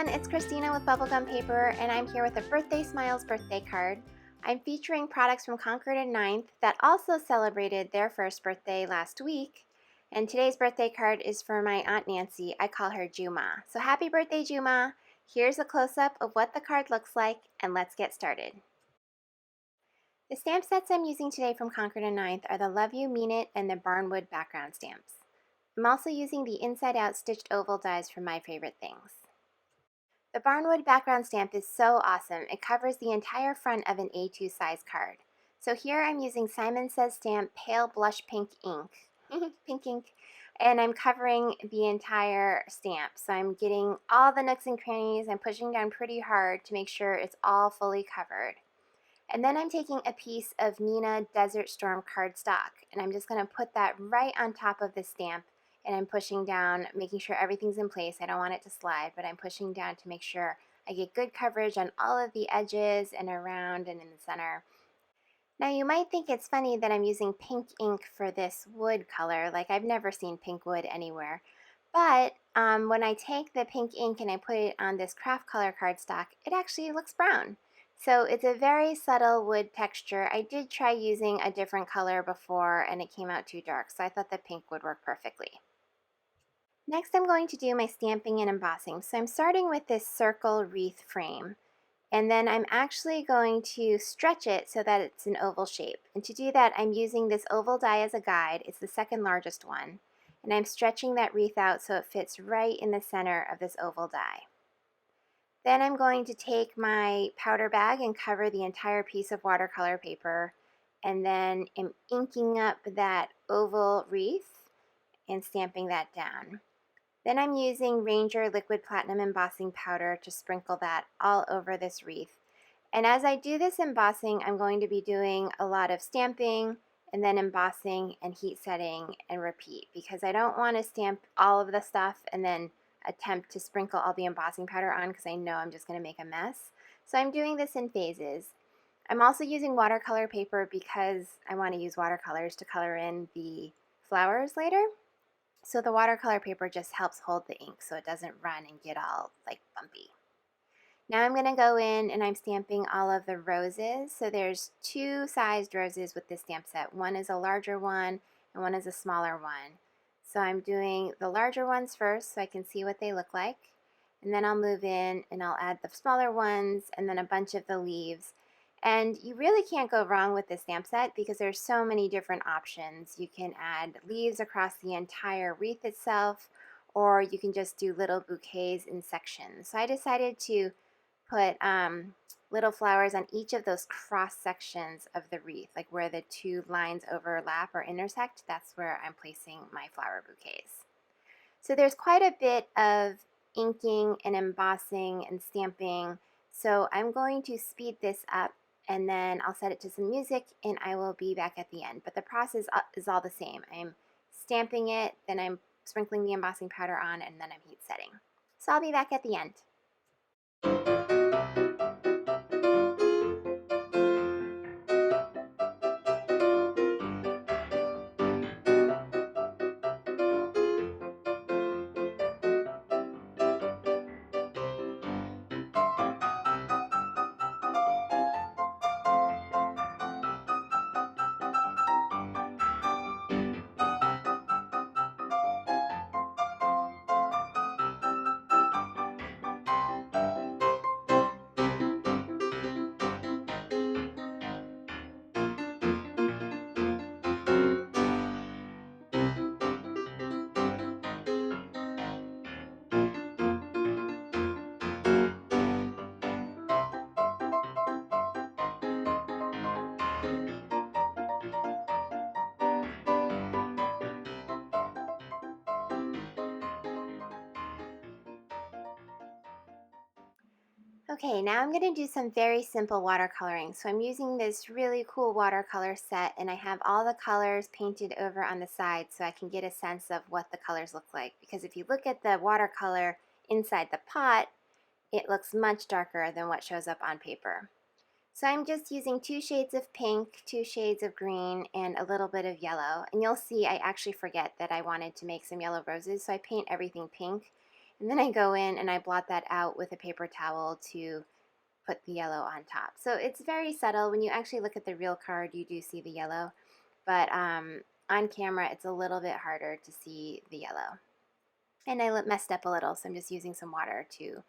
everyone, it's Christina with Bubblegum Paper, and I'm here with a Birthday Smiles birthday card. I'm featuring products from Concord 9th that also celebrated their first birthday last week, and today's birthday card is for my Aunt Nancy. I call her Jiu Ma. So happy birthday, Jiu Ma! Here's a close-up of what the card looks like, and let's get started. The stamp sets I'm using today from Concord 9th are the Love You, Mean It, and the Barnwood Background stamps. I'm also using the inside-out stitched oval dies from My Favorite Things. The Barnwood background stamp is so awesome. It covers the entire front of an A2 size card. So here I'm using Simon Says Stamp Pale Blush Pink ink, pink ink, and I'm covering the entire stamp. So I'm getting all the nooks and crannies. I'm pushing down pretty hard to make sure it's all fully covered. And then I'm taking a piece of Nina Desert Storm cardstock, and I'm just going to put that right on top of the stamp. And I'm pushing down, making sure everything's in place. I don't want it to slide, but I'm pushing down to make sure I get good coverage on all of the edges and around and in the center. Now you might think it's funny that I'm using pink ink for this wood color, like I've never seen pink wood anywhere. But when I take the pink ink and I put it on this craft color cardstock, it actually looks brown. So it's a very subtle wood texture. I did try using a different color before and it came out too dark, so I thought the pink would work perfectly. Next, I'm going to do my stamping and embossing. So I'm starting with this circle wreath frame, and then I'm actually going to stretch it so that it's an oval shape. And to do that, I'm using this oval die as a guide. It's the second largest one, and I'm stretching that wreath out so it fits right in the center of this oval die. Then I'm going to take my powder bag and cover the entire piece of watercolor paper, and then I'm inking up that oval wreath and stamping that down. Then I'm using Ranger Liquid Platinum Embossing Powder to sprinkle that all over this wreath. And as I do this embossing, I'm going to be doing a lot of stamping and then embossing and heat setting and repeat, because I don't want to stamp all of the stuff and then attempt to sprinkle all the embossing powder on, because I know I'm just going to make a mess. So I'm doing this in phases. I'm also using watercolor paper because I want to use watercolors to color in the flowers later. So the watercolor paper just helps hold the ink so it doesn't run and get all like bumpy. Now I'm going to go in and I'm stamping all of the roses. So there's two sized roses with this stamp set. One is a larger one and one is a smaller one. So I'm doing the larger ones first so I can see what they look like. And then I'll move in and I'll add the smaller ones and then a bunch of the leaves. And you really can't go wrong with this stamp set because there's so many different options. You can add leaves across the entire wreath itself, or you can just do little bouquets in sections. So I decided to put little flowers on each of those cross sections of the wreath, like where the two lines overlap or intersect. That's where I'm placing my flower bouquets. So there's quite a bit of inking and embossing and stamping. So I'm going to speed this up, and then I'll set it to some music and I will be back at the end. But the process is all the same. I'm stamping it, then I'm sprinkling the embossing powder on, and then I'm heat setting. So I'll be back at the end. Okay, now I'm going to do some very simple watercoloring. So I'm using this really cool watercolor set, and I have all the colors painted over on the side so I can get a sense of what the colors look like. Because if you look at the watercolor inside the pot, it looks much darker than what shows up on paper. So I'm just using 2 shades of pink, 2 shades of green, and a little bit of yellow. And you'll see I actually forget that I wanted to make some yellow roses, so I paint everything pink. And then I go in and I blot that out with a paper towel to put the yellow on top. So it's very subtle. When you actually look at the real card, you do see the yellow, but on camera, it's a little bit harder to see the yellow. And I messed up a little, so I'm just using some water to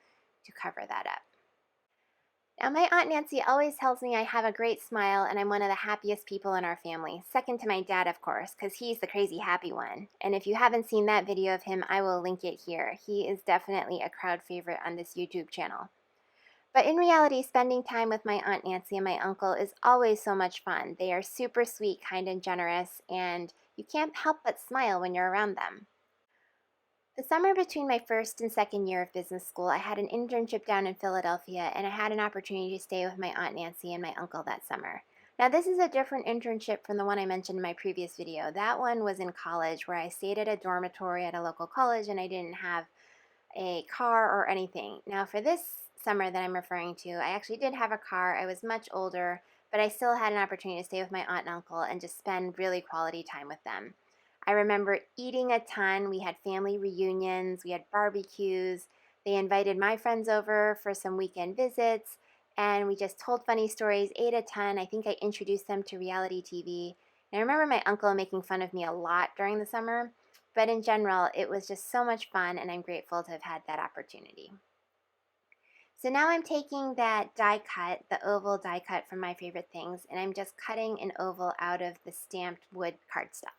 cover that up. Now, my Aunt Nancy always tells me I have a great smile and I'm one of the happiest people in our family. Second to my dad, of course, because he's the crazy happy one. And if you haven't seen that video of him, I will link it here. He is definitely a crowd favorite on this YouTube channel. But in reality, spending time with my Aunt Nancy and my uncle is always so much fun. They are super sweet, kind, and generous, and you can't help but smile when you're around them. The summer between my first and second year of business school, I had an internship down in Philadelphia, and I had an opportunity to stay with my Aunt Nancy and my uncle that summer. Now, this is a different internship from the one I mentioned in my previous video. That one was in college, where I stayed at a dormitory at a local college, and I didn't have a car or anything. Now, for this summer that I'm referring to, I actually did have a car. I was much older, but I still had an opportunity to stay with my aunt and uncle and just spend really quality time with them. I remember eating a ton. We had family reunions, we had barbecues. They invited my friends over for some weekend visits, and we just told funny stories, ate a ton. I think I introduced them to reality TV. And I remember my uncle making fun of me a lot during the summer, but in general, it was just so much fun, and I'm grateful to have had that opportunity. So now I'm taking that die cut, the oval die cut from My Favorite Things, and I'm just cutting an oval out of the stamped wood cardstock.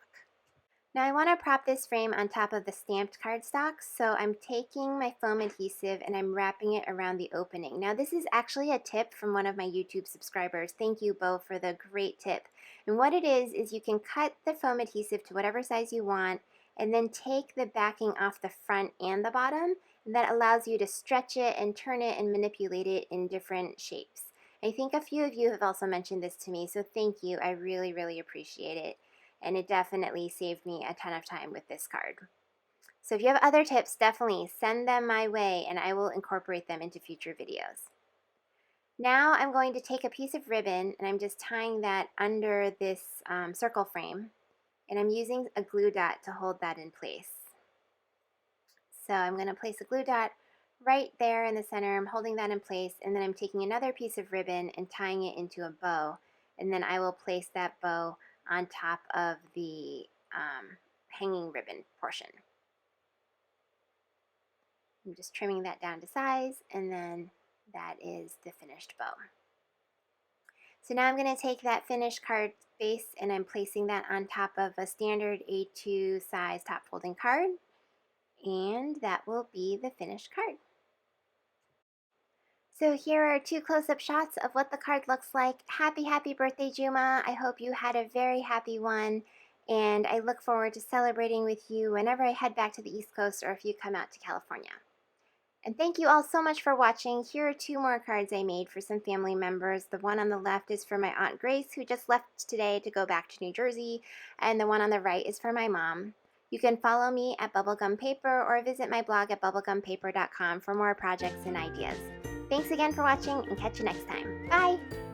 Now I want to prop this frame on top of the stamped cardstock, so I'm taking my foam adhesive and I'm wrapping it around the opening. Now this is actually a tip from one of my YouTube subscribers. Thank you, Bo, for the great tip. And what it is you can cut the foam adhesive to whatever size you want and then take the backing off the front and the bottom, and that allows you to stretch it and turn it and manipulate it in different shapes. I think a few of you have also mentioned this to me, so thank you. I really, really appreciate it. And it definitely saved me a ton of time with this card. So if you have other tips, definitely send them my way and I will incorporate them into future videos. Now I'm going to take a piece of ribbon and I'm just tying that under this circle frame, and I'm using a glue dot to hold that in place. So I'm going to place a glue dot right there in the center. I'm holding that in place, and then I'm taking another piece of ribbon and tying it into a bow, and then I will place that bow on top of the hanging ribbon portion. I'm just trimming that down to size, and then that is the finished bow. So now I'm going to take that finished card base and I'm placing that on top of a standard A2 size top folding card, and that will be the finished card. So here are two close-up shots of what the card looks like. Happy, happy birthday, Jiu Ma. I hope you had a very happy one, and I look forward to celebrating with you whenever I head back to the East Coast or if you come out to California. And thank you all so much for watching. Here are two more cards I made for some family members. The one on the left is for my Aunt Grace, who just left today to go back to New Jersey, and the one on the right is for my mom. You can follow me at Bubblegum Paper or visit my blog at bubblegumpaper.com for more projects and ideas. Thanks again for watching, and catch you next time. Bye!